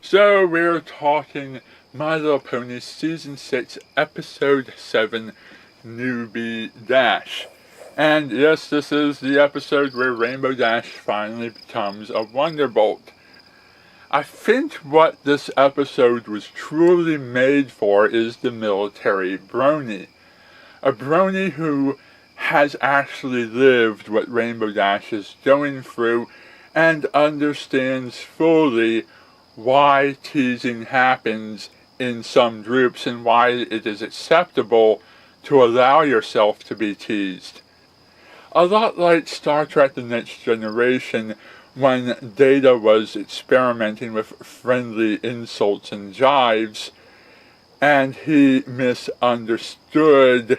So we're talking My Little Pony Season 6, Episode 7, Newbie Dash. And yes, this is the episode where Rainbow Dash finally becomes a Wonderbolt. I think what this episode was truly made for is the military brony. A brony who has actually lived what Rainbow Dash is going through and understands fully why teasing happens in some groups and why it is acceptable to allow yourself to be teased. A lot like Star Trek The Next Generation, when Data was experimenting with friendly insults and jibes, and he misunderstood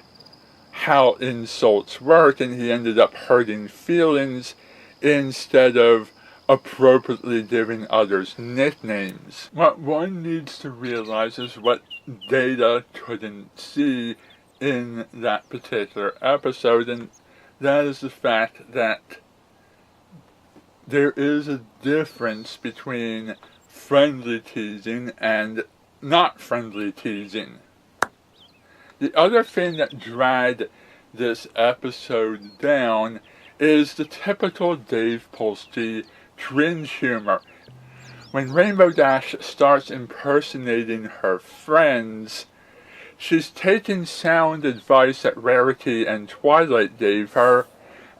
how insults work, and he ended up hurting feelings instead of appropriately giving others nicknames. What one needs to realize is what Data couldn't see in that particular episode, and that is the fact that there is a difference between friendly teasing and not friendly teasing. The other thing that dragged this episode down is the typical Dave Polsky cringe humor. When Rainbow Dash starts impersonating her friends, she's taking sound advice that Rarity and Twilight gave her,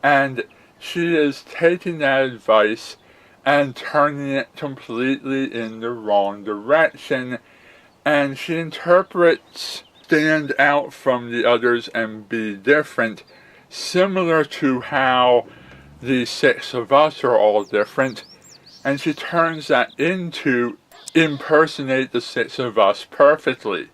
and she is taking that advice and turning it completely in the wrong direction, and she interprets stand out from the others and be different, similar to how the six of us are all different, and she turns that into impersonate the six of us perfectly.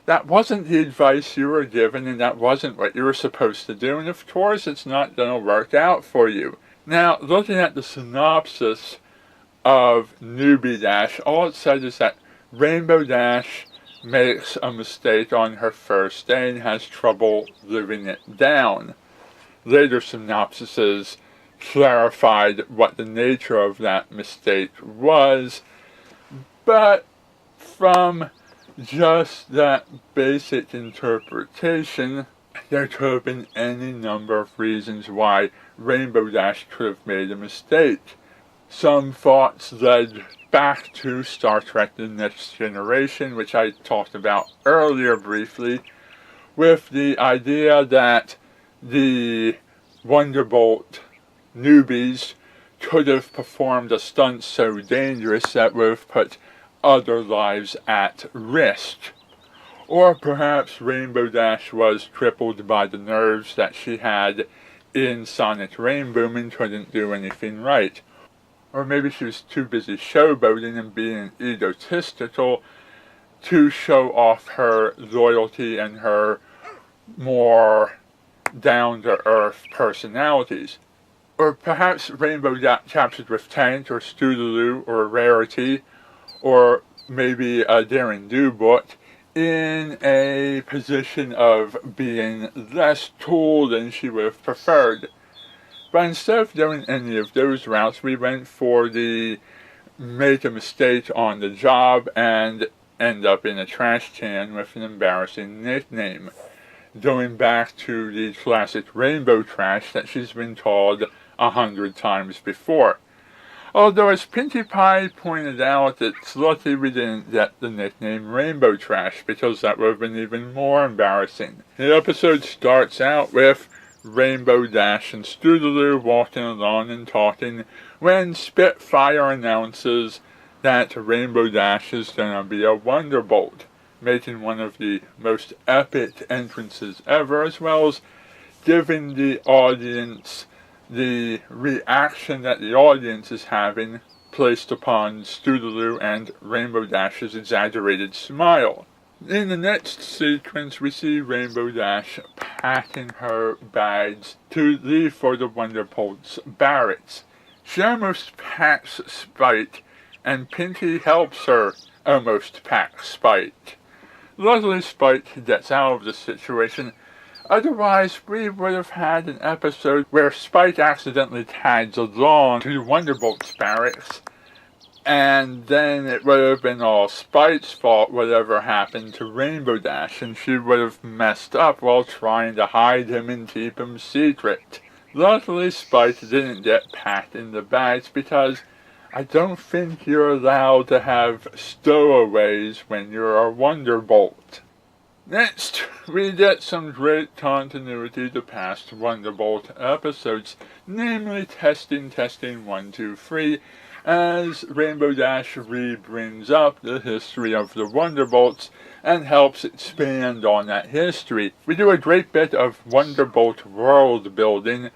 That wasn't the advice you were given, and that wasn't what you were supposed to do, and of course it's not going to work out for you. Now, looking at the synopsis of Newbie Dash, all it says is that Rainbow Dash makes a mistake on her first day and has trouble living it down. Later synopsises clarified what the nature of that mistake was, but from just that basic interpretation, there could have been any number of reasons why Rainbow Dash could have made a mistake. Some thoughts led back to Star Trek The Next Generation, which I talked about earlier briefly, with the idea that the Wonderbolt newbies could have performed a stunt so dangerous that would have put other lives at risk. Or perhaps Rainbow Dash was crippled by the nerves that she had in Sonic Rainboom and couldn't do anything right. Or maybe she was too busy showboating and being egotistical to show off her loyalty and her more down-to-earth personalities. Or perhaps Rainbow got captured with Tank or Stoodaloo or Rarity, or maybe a Daring Do-Book, in a position of being less cool than she would have preferred. But instead of doing any of those routes, we went for the make a mistake on the job and end up in a trash can with an embarrassing nickname, going back to the classic rainbow trash that she's been called 100 times before. Although, as Pinkie Pie pointed out, it's lucky we didn't get the nickname Rainbow Trash, because that would have been even more embarrassing. The episode starts out with Rainbow Dash and Stoodaloo walking along and talking when Spitfire announces that Rainbow Dash is going to be a Wonderbolt, making one of the most epic entrances ever, as well as giving the audience the reaction that the audience is having placed upon Stoodaloo and Rainbow Dash's exaggerated smile. In the next sequence, we see Rainbow Dash packing her bags to leave for the Wonderbolt's barracks. She almost packs Spike, and Pinkie helps her almost pack Spike. Luckily, Spike gets out of the situation. Otherwise, we would have had an episode where Spike accidentally tags along to the Wonderbolt's barracks, And then it would have been all Spite's fault whatever happened to Rainbow Dash, and she would have messed up while trying to hide him and keep him secret. Luckily, Spite didn't get packed in the bags because I don't think you're allowed to have stowaways when you're a Wonderbolt. Next, we get some great continuity to past Wonderbolt episodes, namely Testing 1, 2, 3, as Rainbow Dash brings up the history of the Wonderbolts and helps expand on that history. We do a great bit of Wonderbolt world building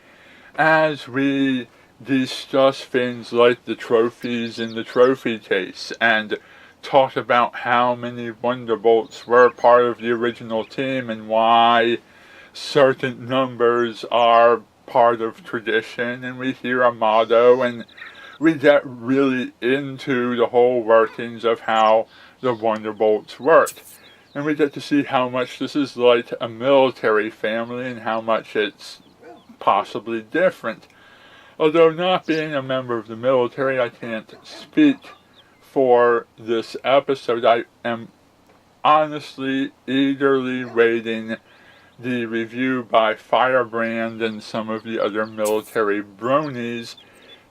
as we discuss things like the trophies in the trophy case and talk about how many Wonderbolts were part of the original team and why certain numbers are part of tradition, and we hear a motto, and we get really into the whole workings of how the Wonderbolts work. And we get to see how much this is like a military family and how much it's possibly different. Although not being a member of the military, I can't speak for this episode. I am honestly eagerly waiting the review by Firebrand and some of the other military bronies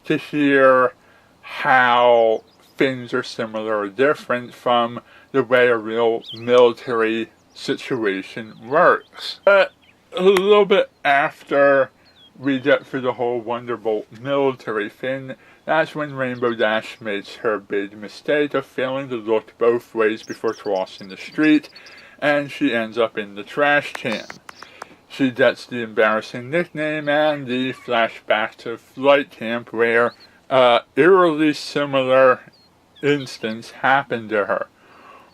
to hear how things are similar or different from the way a real military situation works. But a little bit after we get through the whole Wonderbolt military thing, that's when Rainbow Dash makes her big mistake of failing to look both ways before crossing the street, and she ends up in the trash can. She gets the embarrassing nickname and the flashback to flight camp where eerily similar instance happened to her.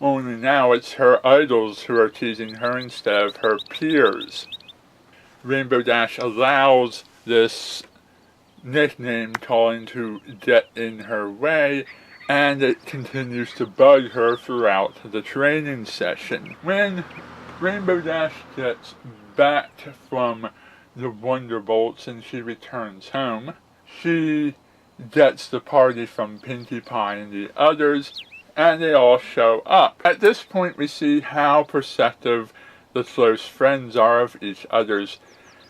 Only now it's her idols who are teasing her instead of her peers. Rainbow Dash allows this nickname calling to get in her way, and it continues to bug her throughout the training session. When Rainbow Dash gets back from the Wonderbolts and she returns home, she gets the party from Pinkie Pie and the others, and they all show up. At this point we see how perceptive the close friends are of each other's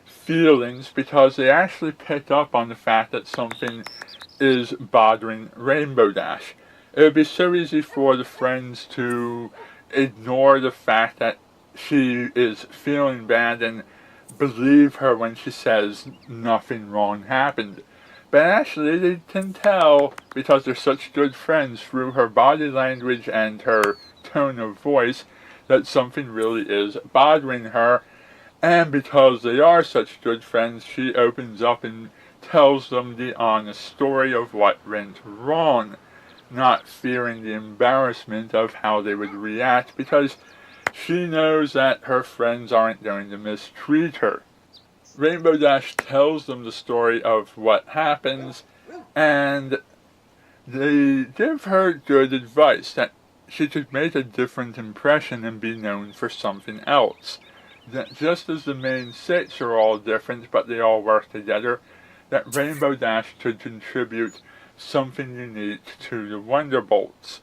feelings, because they actually pick up on the fact that something is bothering Rainbow Dash. It would be so easy for the friends to ignore the fact that she is feeling bad and believe her when she says nothing wrong happened. But actually they can tell, because they're such good friends, through her body language and her tone of voice, that something really is bothering her. And because they are such good friends, she opens up and tells them the honest story of what went wrong, not fearing the embarrassment of how they would react, because she knows that her friends aren't going to mistreat her. Rainbow Dash tells them the story of what happens, and they give her good advice that she could make a different impression and be known for something else. That just as the main six are all different but they all work together, that Rainbow Dash could contribute something unique to the Wonderbolts.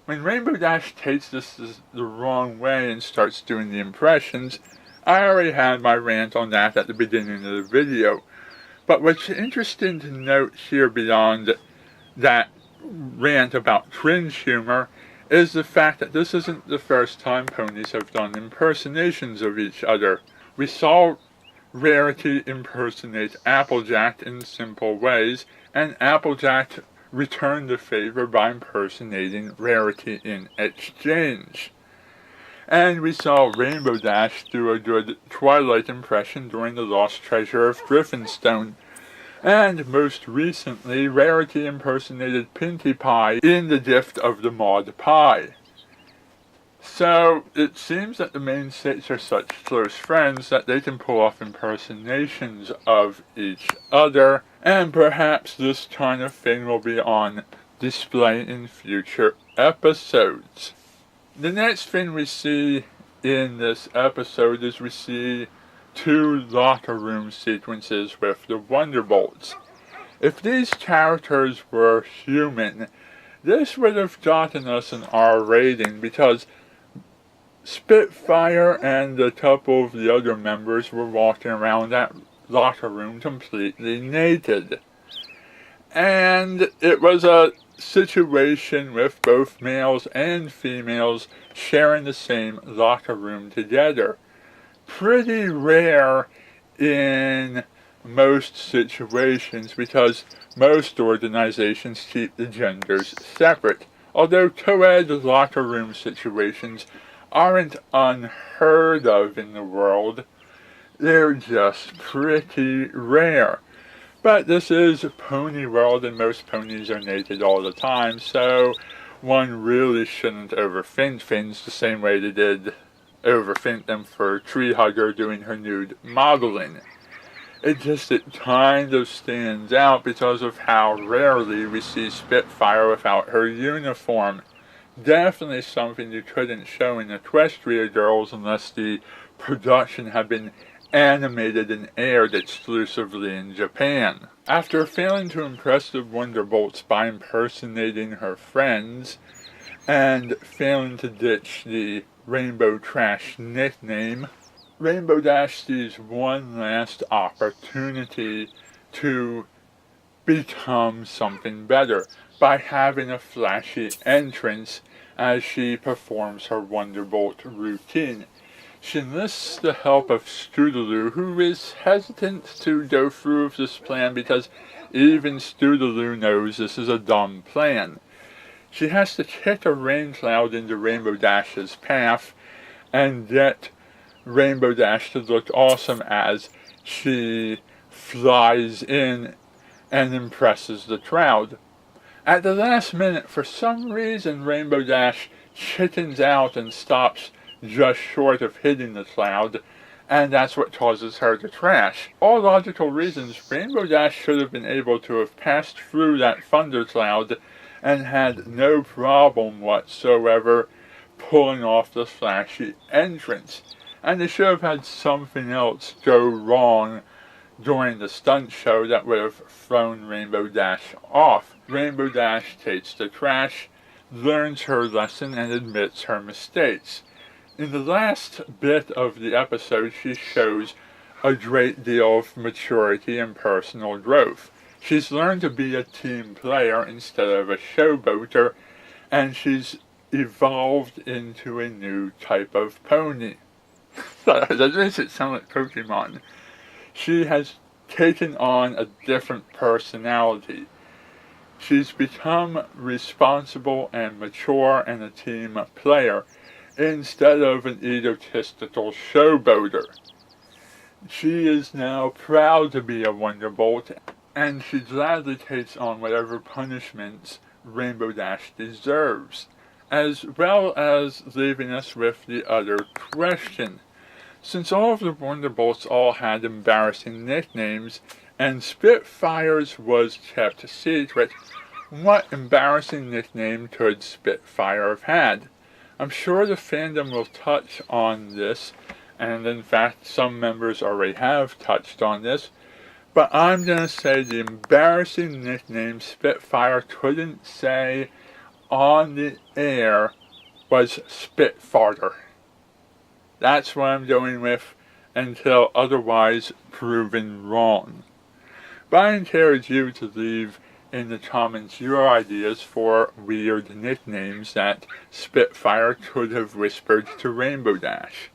When Rainbow Dash takes this the wrong way and starts doing the impressions, I already had my rant on that at the beginning of the video. But what's interesting to note here beyond that rant about cringe humor is the fact that this isn't the first time ponies have done impersonations of each other. We saw Rarity impersonate Applejack in simple ways, and Applejack returned the favor by impersonating Rarity in exchange. And we saw Rainbow Dash do a good Twilight impression during the Lost Treasure of Griffinstone. And most recently, Rarity impersonated Pinkie Pie in The Gift of the Maud Pie. So, it seems that the main six are such close friends that they can pull off impersonations of each other, and perhaps this kind of thing will be on display in future episodes. The next thing we see in this episode is we see 2 locker room sequences with the Wonderbolts. If these characters were human, This would have gotten us an R rating because Spitfire and a couple of the other members were walking around that locker room completely naked. And it was a situation with both males and females sharing the same locker room together. Pretty rare in most situations because most organizations keep the genders separate. Although co-ed locker room situations aren't unheard of in the world, they're just pretty rare. But this is Pony World and most ponies are naked all the time, so one really shouldn't overthink things the same way they did overthink them for Tree Hugger doing her nude modeling. It kind of stands out because of how rarely we see Spitfire without her uniform. Definitely something you couldn't show in Equestria Girls unless the production had been animated and aired exclusively in Japan. After failing to impress the Wonderbolts by impersonating her friends, and failing to ditch the Rainbow Trash nickname, Rainbow Dash sees one last opportunity to become something better by having a flashy entrance as she performs her Wonderbolt routine. She enlists the help of Scootaloo, who is hesitant to go through with this plan because even Scootaloo knows this is a dumb plan. She has to kick a rain cloud into Rainbow Dash's path and get Rainbow Dash to look awesome as she flies in and impresses the crowd. At the last minute, for some reason, Rainbow Dash chickens out and stops just short of hitting the cloud, and that's what causes her to crash. All logical reasons, Rainbow Dash should have been able to have passed through that thundercloud and had no problem whatsoever pulling off the flashy entrance. And they should have had something else go wrong during the stunt show that would have thrown Rainbow Dash off. Rainbow Dash takes the crash, learns her lesson, and admits her mistakes. In the last bit of the episode, she shows a great deal of maturity and personal growth. She's learned to be a team player instead of a showboater, and she's evolved into a new type of pony. That makes it sound like Pokemon. She has taken on a different personality. She's become responsible and mature and a team player instead of an egotistical showboater. She is now proud to be a Wonderbolt, and she gladly takes on whatever punishments Rainbow Dash deserves, as well as leaving us with the other question. Since all of the Wonderbolts all had embarrassing nicknames, and Spitfire's was kept secret, what embarrassing nickname could Spitfire have had? I'm sure the fandom will touch on this, and in fact some members already have touched on this, but I'm going to say the embarrassing nickname Spitfire couldn't say on the air was Spitfarter. That's what I'm going with until otherwise proven wrong. But I encourage you to leave in the comments your ideas for weird nicknames that Spitfire could have whispered to Rainbow Dash.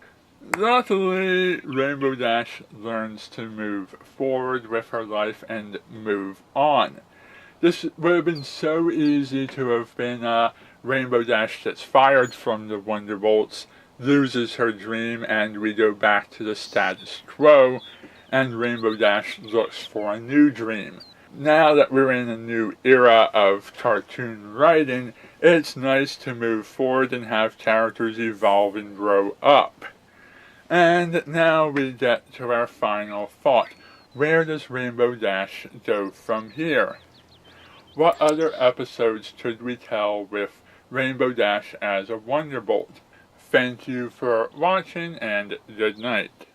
Luckily, Rainbow Dash learns to move forward with her life and move on. This would have been so easy to have been Rainbow Dash gets fired from the Wonderbolts, loses her dream, and we go back to the status quo, and Rainbow Dash looks for a new dream. Now that we're in a new era of cartoon writing, it's nice to move forward and have characters evolve and grow up. And now we get to our final thought. Where does Rainbow Dash go from here? What other episodes could we tell with Rainbow Dash as a Wonderbolt? Thank you for watching, and good night.